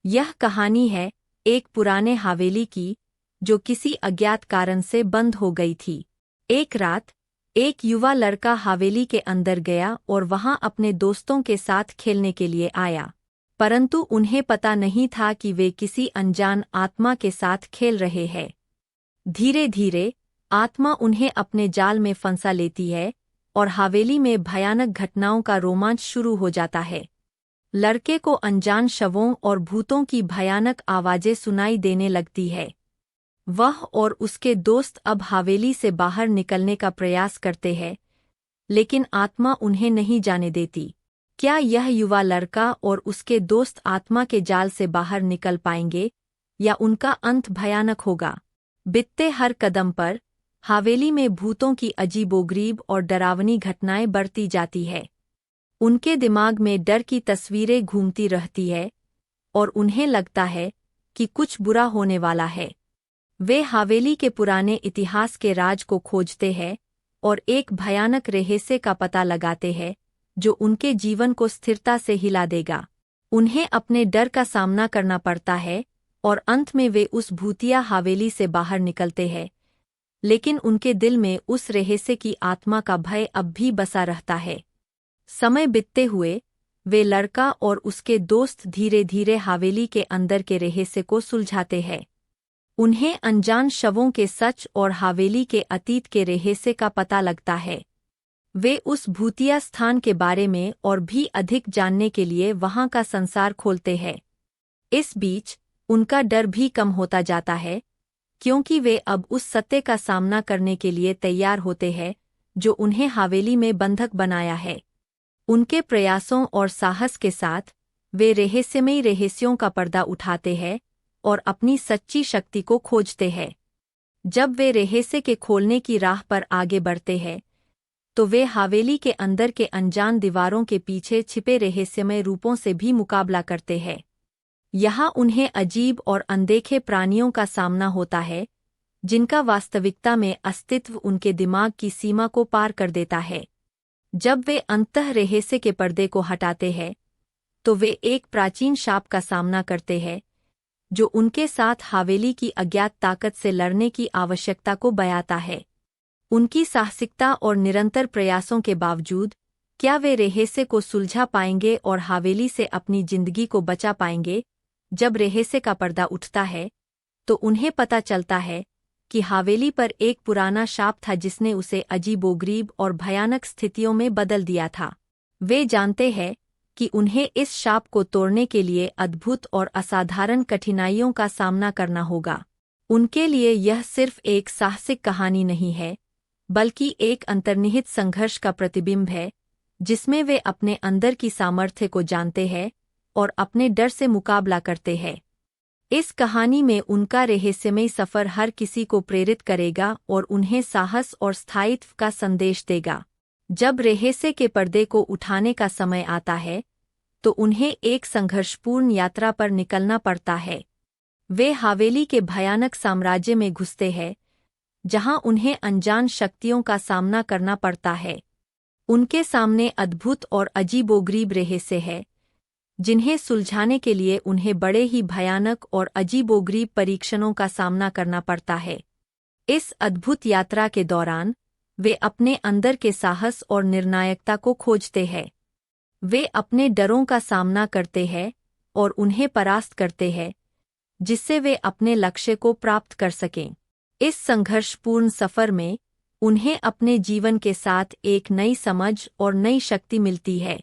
यह कहानी है एक पुराने हवेली की, जो किसी अज्ञात कारण से बंद हो गई थी। एक रात एक युवा लड़का हवेली के अंदर गया और वहां अपने दोस्तों के साथ खेलने के लिए आया, परंतु उन्हें पता नहीं था कि वे किसी अनजान आत्मा के साथ खेल रहे हैं। धीरे धीरे आत्मा उन्हें अपने जाल में फंसा लेती है और हवेली में भयानक घटनाओं का रोमांच शुरू हो जाता है। लड़के को अनजान शवों और भूतों की भयानक आवाजें सुनाई देने लगती है। वह और उसके दोस्त अब हवेली से बाहर निकलने का प्रयास करते हैं, लेकिन आत्मा उन्हें नहीं जाने देती। क्या यह युवा लड़का और उसके दोस्त आत्मा के जाल से बाहर निकल पाएंगे या उनका अंत भयानक होगा? बीतते हर कदम पर हवेली में भूतों की अजीबोगरीब और डरावनी घटनाएं बढ़ती जाती है। उनके दिमाग में डर की तस्वीरें घूमती रहती है और उन्हें लगता है कि कुछ बुरा होने वाला है। वे हवेली के पुराने इतिहास के राज को खोजते हैं और एक भयानक रहस्य का पता लगाते हैं जो उनके जीवन को स्थिरता से हिला देगा। उन्हें अपने डर का सामना करना पड़ता है और अंत में वे उस भूतिया हवेली से बाहर निकलते हैं, लेकिन उनके दिल में उस रहस्य की आत्मा का भय अब भी बसा रहता है। समय बीतते हुए वे लड़का और उसके दोस्त धीरे धीरे हवेली के अंदर के रहस्य को सुलझाते हैं। उन्हें अनजान शवों के सच और हवेली के अतीत के रहस्य का पता लगता है। वे उस भूतिया स्थान के बारे में और भी अधिक जानने के लिए वहां का संसार खोलते हैं। इस बीच उनका डर भी कम होता जाता है, क्योंकि वे अब उस सत्य का सामना करने के लिए तैयार होते हैं जो उन्हें हवेली में बंधक बनाया है। उनके प्रयासों और साहस के साथ वे रहस्यमयी रहस्यों का पर्दा उठाते हैं और अपनी सच्ची शक्ति को खोजते हैं। जब वे रहस्य के खोलने की राह पर आगे बढ़ते हैं, तो वे हवेली के अंदर के अनजान दीवारों के पीछे छिपे रहस्यमय रूपों से भी मुकाबला करते हैं। यहाँ उन्हें अजीब और अनदेखे प्राणियों का सामना होता है, जिनका वास्तविकता में अस्तित्व उनके दिमाग की सीमा को पार कर देता है। जब वे अंततः रहस्य के पर्दे को हटाते हैं, तो वे एक प्राचीन शाप का सामना करते हैं, जो उनके साथ हवेली की अज्ञात ताकत से लड़ने की आवश्यकता को बयाता है। उनकी साहसिकता और निरंतर प्रयासों के बावजूद क्या वे रहस्य को सुलझा पाएंगे और हवेली से अपनी जिंदगी को बचा पाएंगे? जब रहस्य का पर्दा उठता है, तो उन्हें पता चलता है कि हवेली पर एक पुराना शाप था जिसने उसे अजीबोगरीब और भयानक स्थितियों में बदल दिया था। वे जानते हैं कि उन्हें इस शाप को तोड़ने के लिए अद्भुत और असाधारण कठिनाइयों का सामना करना होगा। उनके लिए यह सिर्फ एक साहसिक कहानी नहीं है, बल्कि एक अंतर्निहित संघर्ष का प्रतिबिंब है, जिसमें वे अपने अंदर की सामर्थ्य को जानते हैं और अपने डर से मुकाबला करते हैं। इस कहानी में उनका रहस्यमय सफर हर किसी को प्रेरित करेगा और उन्हें साहस और स्थायित्व का संदेश देगा। जब रहस्य के पर्दे को उठाने का समय आता है, तो उन्हें एक संघर्षपूर्ण यात्रा पर निकलना पड़ता है। वे हवेली के भयानक साम्राज्य में घुसते हैं, जहां उन्हें अनजान शक्तियों का सामना करना पड़ता है। उनके सामने अद्भुत और अजीबोगरीब रहस्य है, जिन्हें सुलझाने के लिए उन्हें बड़े ही भयानक और अजीबोगरीब परीक्षणों का सामना करना पड़ता है। इस अद्भुत यात्रा के दौरान वे अपने अंदर के साहस और निर्णायकता को खोजते हैं। वे अपने डरों का सामना करते हैं और उन्हें परास्त करते हैं, जिससे वे अपने लक्ष्य को प्राप्त कर सकें। इस संघर्षपूर्ण सफर में उन्हें अपने जीवन के साथ एक नई समझ और नई शक्ति मिलती है।